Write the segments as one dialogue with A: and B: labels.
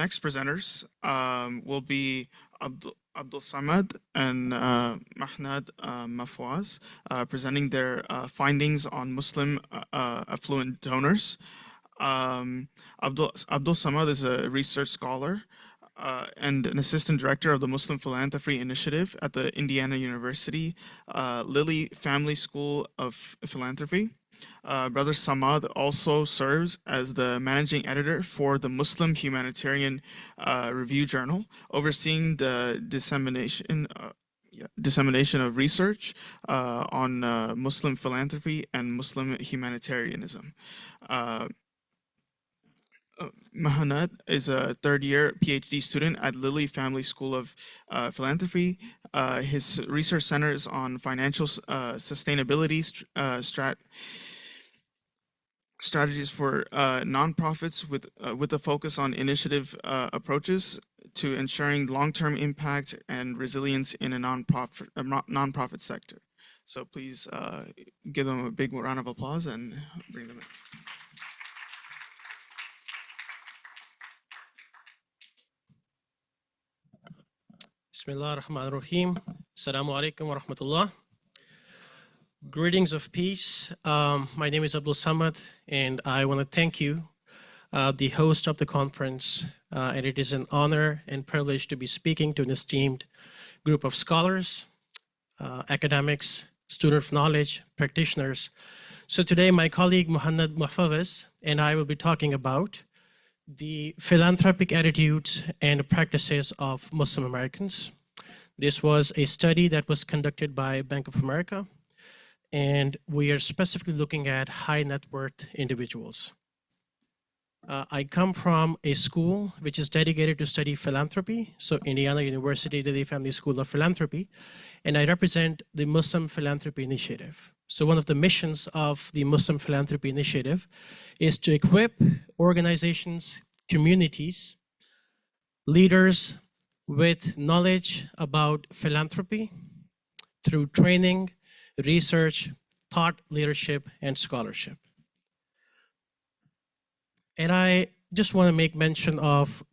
A: next presenters will be Abdul Samad and Mohannad Mofawaz, presenting their findings on Muslim affluent donors. Abdul Samad is a research scholar and an assistant director of the Muslim Philanthropy Initiative at the Indiana University Lilly Family School of Philanthropy. Brother Samad also serves as the managing editor for the Muslim Humanitarian Review Journal, overseeing the dissemination of research on Muslim philanthropy and Muslim humanitarianism. Mohannad is a third-year PhD student at Lilly Family School of Philanthropy. His research centers on financial sustainability strategies for nonprofits with a focus on initiative approaches to ensuring long-term impact and resilience in a nonprofit sector. So please give them a big round of applause and bring them in.
B: Bismillah ar-Rahman ar-Rahim. Assalamu alaikum wa rahmatullah. Greetings of peace. My name is Abdul Samad, and I want to thank you, the host of the conference. And it is an honor and privilege to be speaking to an esteemed group of scholars, academics, students of knowledge, practitioners. So today, my colleague Mohannad Mofawaz and I will be talking about the philanthropic attitudes and practices of Muslim Americans. This was a study that was conducted by Bank of America, and we are specifically looking at high net worth individuals. I come from a school which is dedicated to study philanthropy, so Indiana University Lilly Family School of Philanthropy, and I represent the Muslim Philanthropy Initiative. So one of the missions of the Muslim Philanthropy Initiative is to equip organizations, communities, leaders with knowledge about philanthropy through training, research, thought leadership, and scholarship. And I just want to make mention of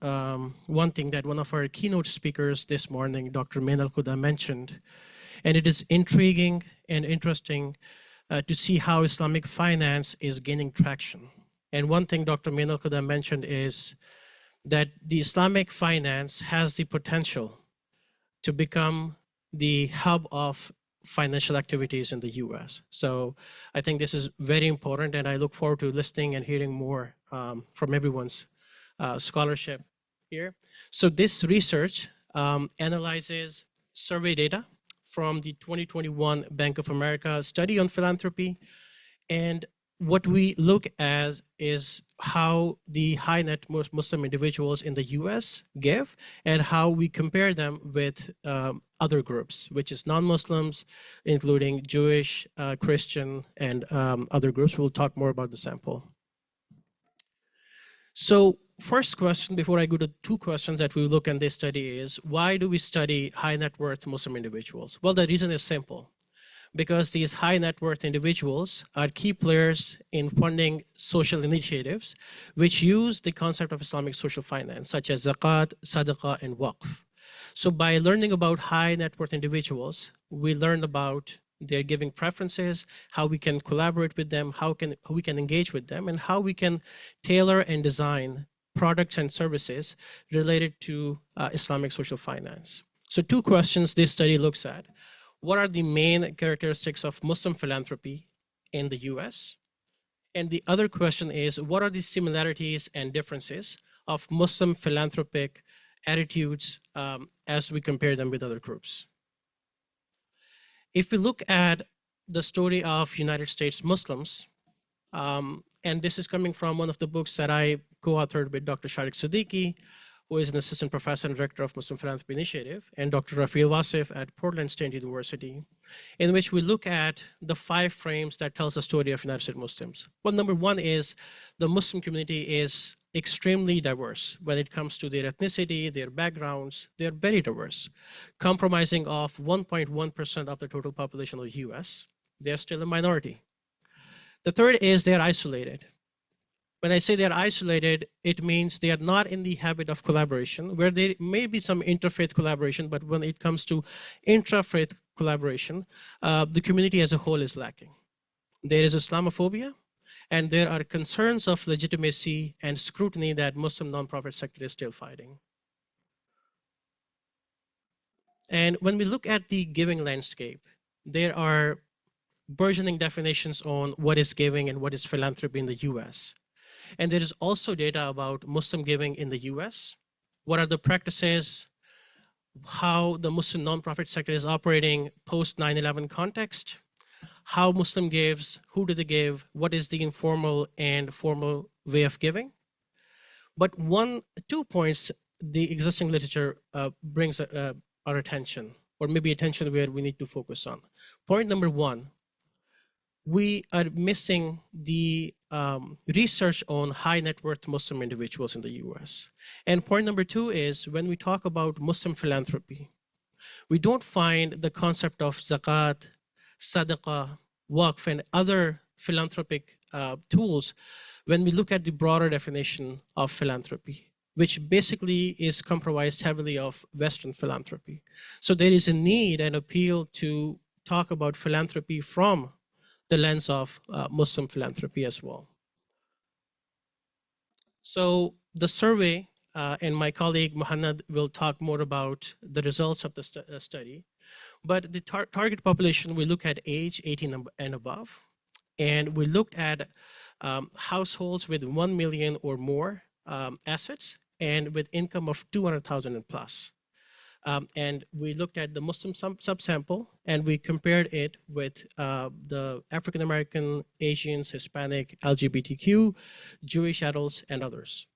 B: one thing that one of our keynote speakers this morning, Dr. Main Al-Quda, mentioned. And it is intriguing and interesting to see how Islamic finance is gaining traction. And one thing Dr. Main Al-Quda mentioned is that the Islamic finance has the potential to become the hub of financial activities in the US. So I think this is very important, and I look forward to listening and hearing more from everyone's scholarship here. So this research analyzes survey data from the 2021 Bank of America study on philanthropy. And what we look at is how the high net worth Muslim individuals in the US give and how we compare them with other groups, which is non-Muslims, including Jewish, Christian, and other groups. We'll talk more about the sample. So first question, before I go to two questions that we look in this study is, why do we study high net worth Muslim individuals? Well, the reason is simple. Because these high net worth individuals are key players in funding social initiatives which use the concept of Islamic social finance, such as zakat, sadaqah, and waqf. So by learning about high net worth individuals, we learn about their giving preferences, how we can collaborate with them, how we can engage with them, and how we can tailor and design products and services related to Islamic social finance. So two questions this study looks at. What are the main characteristics of Muslim philanthropy in the US? And the other question is, what are the similarities and differences of Muslim philanthropic attitudes as we compare them with other groups? If we look at the story of United States Muslims, and this is coming from one of the books that I co-authored with Dr. Sharik Siddiqui, who is an assistant professor and director of Muslim Philanthropy Initiative, and Dr. Rafiel Wasif at Portland State University, in which we look at the 5 frames that tells the story of United States Muslims. Well, number one is the Muslim community is extremely diverse when it comes to their ethnicity, their backgrounds. They're very diverse, comprising of 1.1% of the total population of the US. They're still a minority. The third is they're isolated. When I say they're isolated, it means they are not in the habit of collaboration, where there may be some interfaith collaboration, but when it comes to intra-faith collaboration, the community as a whole is lacking. There is Islamophobia, and there are concerns of legitimacy and scrutiny that Muslim nonprofit sector is still fighting. And when we look at the giving landscape, there are burgeoning definitions on what is giving and what is philanthropy in the US. And there is also data about Muslim giving in the US. What are the practices, how the Muslim nonprofit sector is operating post 9/11 context, how Muslim gives, who do they give, what is the informal and formal way of giving. But 2 points the existing literature brings our attention, or maybe attention where we need to focus on. Point number one, we are missing the research on high net worth Muslim individuals in the US. And point number two is when we talk about Muslim philanthropy, we don't find the concept of zakat, sadaqah, waqf, and other philanthropic tools when we look at the broader definition of philanthropy, which basically is comprised heavily of Western philanthropy. So there is a need and appeal to talk about philanthropy from the lens of Muslim philanthropy as well. So the survey, and my colleague Mohannad will talk more about the results of the study, but the target population, we look at age 18 and above, and we looked at households with 1 million or more assets and with income of 200,000 and plus. And we looked at the Muslim subsample, and we compared it with the African American, Asians, Hispanic, LGBTQ, Jewish adults, and others.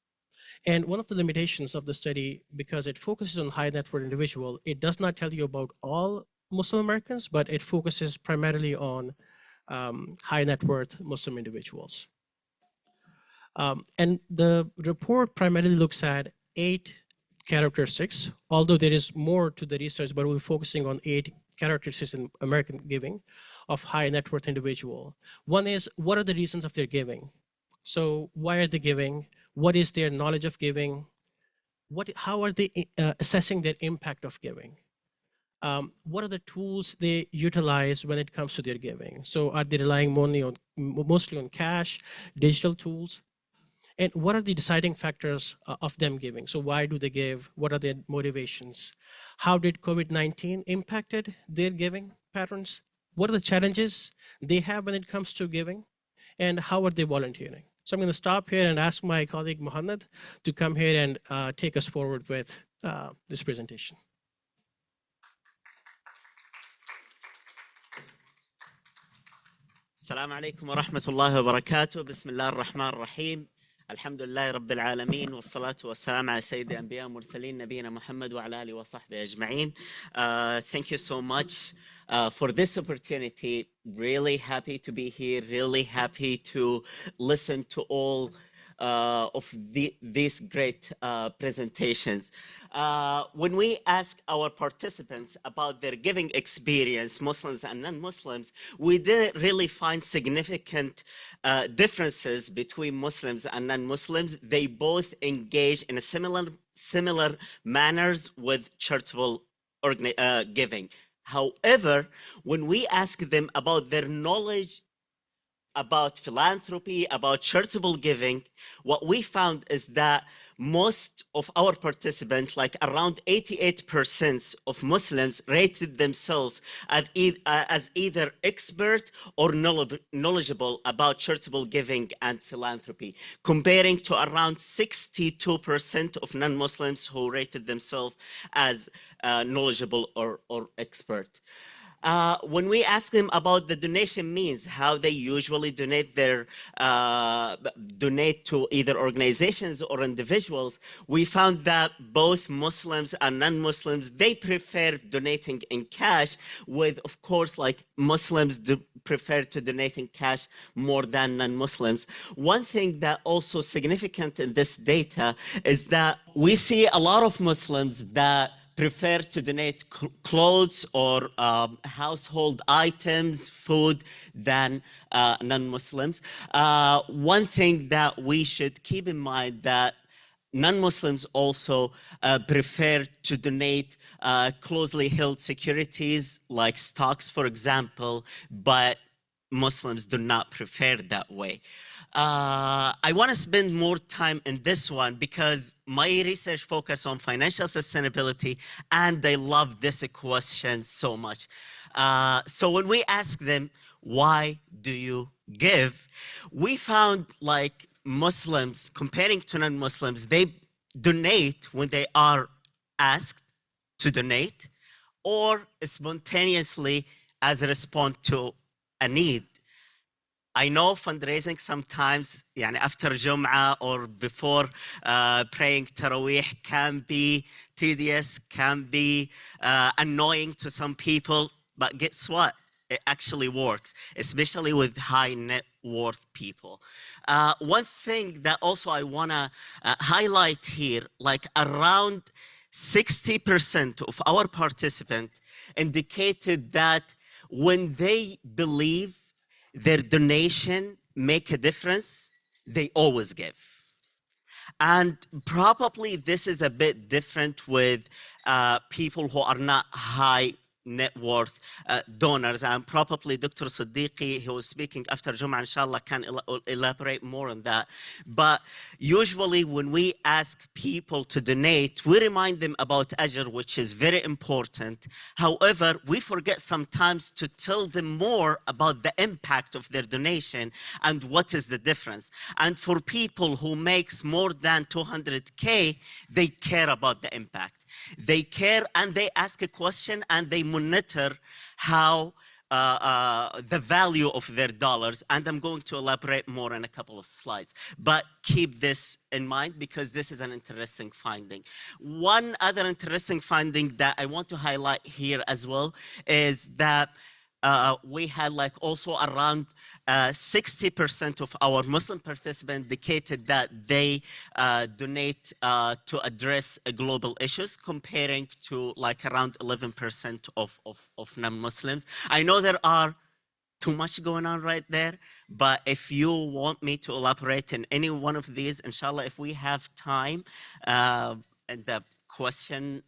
B: And one of the limitations of the study, because it focuses on high net worth individual, it does not tell you about all Muslim Americans, but it focuses primarily on high net worth Muslim individuals. And the report primarily looks at 8 characteristics, although there is more to the research, but we're focusing on 8 characteristics in American giving of high net worth individual. One is, what are the reasons of their giving? So why are they giving? What is their knowledge of giving? How are they assessing their impact of giving? What are the tools they utilize when it comes to their giving? So are they relying mostly on cash, digital tools? And what are the deciding factors of them giving? So why do they give? What are their motivations? How did COVID-19 impacted their giving patterns? What are the challenges they have when it comes to giving? And how are they volunteering? So I'm going to stop here and ask my colleague Mohannad to come here and take us forward with this presentation.
C: السلام عليكم ورحمة الله وبركاته. بسم الله الرحمن الرحيم. الحمد لله رب العالمين والصلاة والسلام على سيد الأنبياء والمرسلين نبينا محمد وعلى آله وصحبه أجمعين. Thank you so much for this opportunity. Really happy to be here. Really happy to listen to all of these great presentations. When we ask our participants about their giving experience, Muslims and non-Muslims, we didn't really find significant differences between Muslims and non-Muslims. They both engage in a similar manners with charitable giving. However, when we ask them about their knowledge about philanthropy, about charitable giving, what we found is that most of our participants, like around 88% of Muslims, rated themselves as either expert or knowledgeable about charitable giving and philanthropy, comparing to around 62% of non-Muslims who rated themselves as knowledgeable or expert. When we ask them about the donation means, how they usually donate to either organizations or individuals, we found that both Muslims and non-Muslims, they prefer donating in cash, with, of course, like Muslims prefer to donate in cash more than non-Muslims. One thing that also significant in this data is that we see a lot of Muslims that prefer to donate clothes or household items, food, than non-Muslims. One thing that we should keep in mind that non-Muslims also prefer to donate closely held securities like stocks, for example, but Muslims do not prefer that way. I want to spend more time in this one because my research focus on financial sustainability, and I love this question so much. So when we ask them, why do you give? We found like Muslims, comparing to non-Muslims, they donate when they are asked to donate or spontaneously as a response to a need. I know fundraising sometimes, يعني after Jum'ah or before praying Taraweeh can be tedious, can be annoying to some people, but guess what? It actually works, especially with high net worth people. One thing that also I wanna highlight here, like around 60% of our participants indicated that when they believe their donation make a difference, they always give. And probably this is a bit different with people who are not high net worth donors. And probably Dr. Siddiqui, who was speaking after Jum'ah, inshallah, can elaborate more on that. But usually when we ask people to donate, we remind them about ajr, which is very important. However, we forget sometimes to tell them more about the impact of their donation and what is the difference. And for people who makes more than 200K, they care about the impact. They care and they ask a question and they monitor how the value of their dollars. And I'm going to elaborate more in a couple of slides. But keep this in mind because this is an interesting finding. One other interesting finding that I want to highlight here as well is that we had like also around 60% of our Muslim participants indicated that they donate to address global issues, comparing to like around 11% of non-Muslims. I know there are too much going on right there, but if you want me to elaborate in any one of these, inshallah, if we have time in the question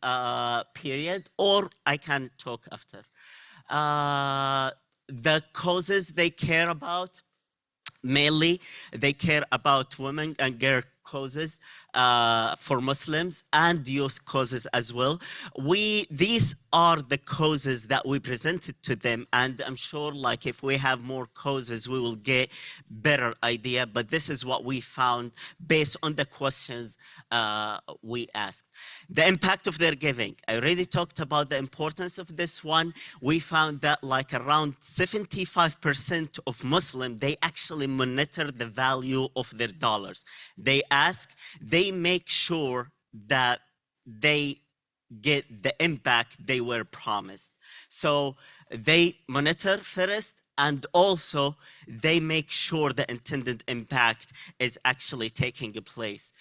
C: period, or I can talk after. The causes they care about, mainly they care about women and girl causes for Muslims and youth causes as well. These are the causes that we presented to them, and I'm sure like if we have more causes we will get better idea, but this is what we found based on the questions we asked. The impact of their giving, I already talked about the importance of this one. We found that like around 75% of Muslims, they actually monitor the value of their dollars. They ask, they make sure that they get the impact they were promised. So they monitor first, and also they make sure the intended impact is actually taking place.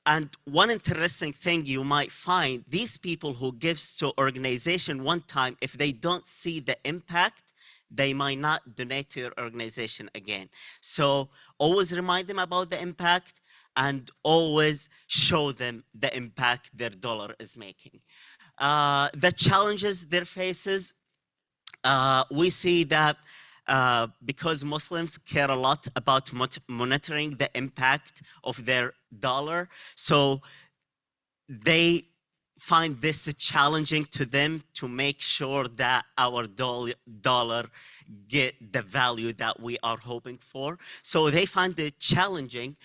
C: And one interesting thing you might find, these people who gives to organization one time, if they don't see the impact, they might not donate to your organization again. So always remind them about the impact and always show them the impact their dollar is making. The challenges they faces, we see that because Muslims care a lot about monitoring the impact of their dollar, so they find this challenging to them to make sure that our dollar get the value that we are hoping for. So they find it challenging.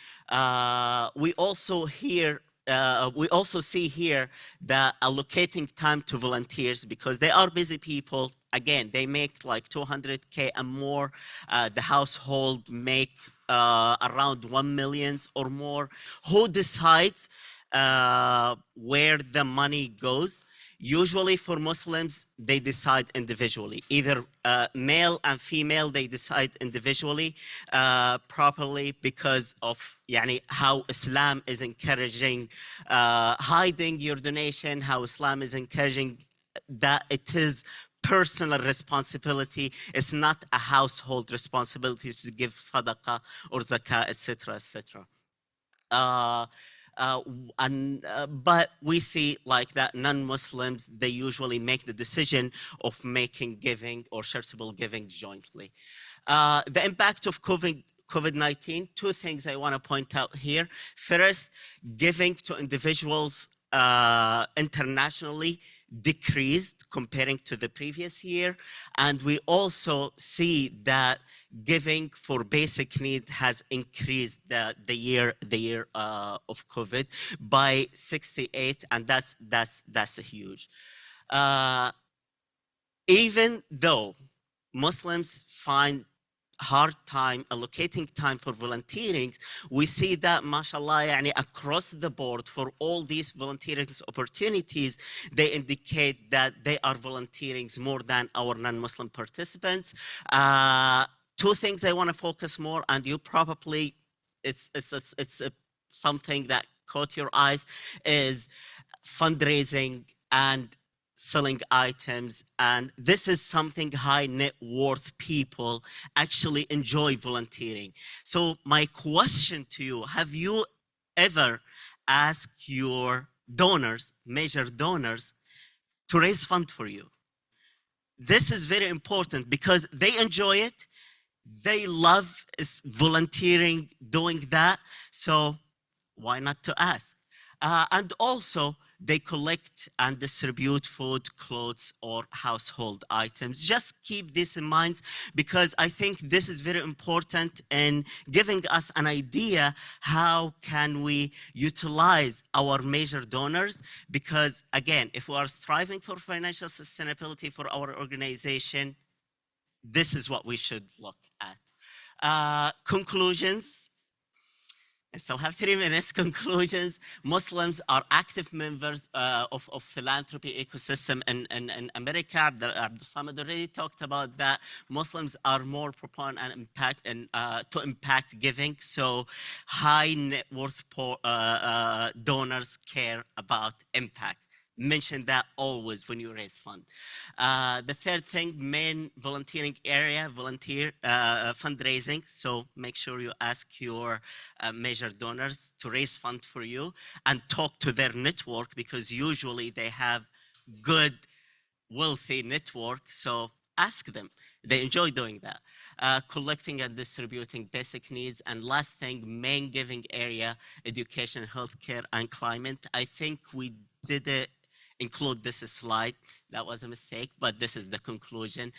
C: We also see here that allocating time to volunteers, because they are busy people. Again, they make like 200K and more. The household make around 1 million or more. Who decides where the money goes? Usually for Muslims, they decide individually. Either male and female, they decide individually properly because of how Islam is encouraging hiding your donation, how Islam is encouraging that it is personal responsibility. It's not a household responsibility to give sadaqah or zakah, etc., etc. But we see like that non-Muslims, they usually make the decision of making giving or charitable giving jointly. The impact of COVID-19, two things I want to point out here. First, giving to individuals internationally decreased comparing to the previous year. And we also see that giving for basic need has increased the year of COVID by 68, and that's huge. Even though Muslims find hard time allocating time for volunteering, we see that mashallah across the board for all these volunteering opportunities, they indicate that they are volunteering more than our non-Muslim participants. Two things I want to focus more, and you probably it's something that caught your eyes, is fundraising and selling items. And this is something high net worth people actually enjoy volunteering. So my question to you, have you ever asked your donors, major donors, to raise fund for you? This is very important because they enjoy it. They love volunteering, doing that. So why not to ask? And also, they collect and distribute food, clothes, or household items. Just keep this in mind because I think this is very important in giving us an idea how can we utilize our major donors. Because again, if we are striving for financial sustainability for our organization, this is what we should look at. Conclusions. I still have 3 minutes. Conclusions. Muslims are active members of philanthropy ecosystem in America. Abdul Samad already talked about that. Muslims are more proponent and impact to impact giving. So high net worth donors care about impact. Mention that always when you raise fund. The third thing, main volunteering area, volunteer fundraising. So make sure you ask your major donors to raise fund for you and talk to their network because usually they have good, wealthy network. So ask them. They enjoy doing that. Collecting and distributing basic needs. And last thing, main giving area, education, healthcare, and climate. I think we did include this slide. That was a mistake, but this is the conclusion.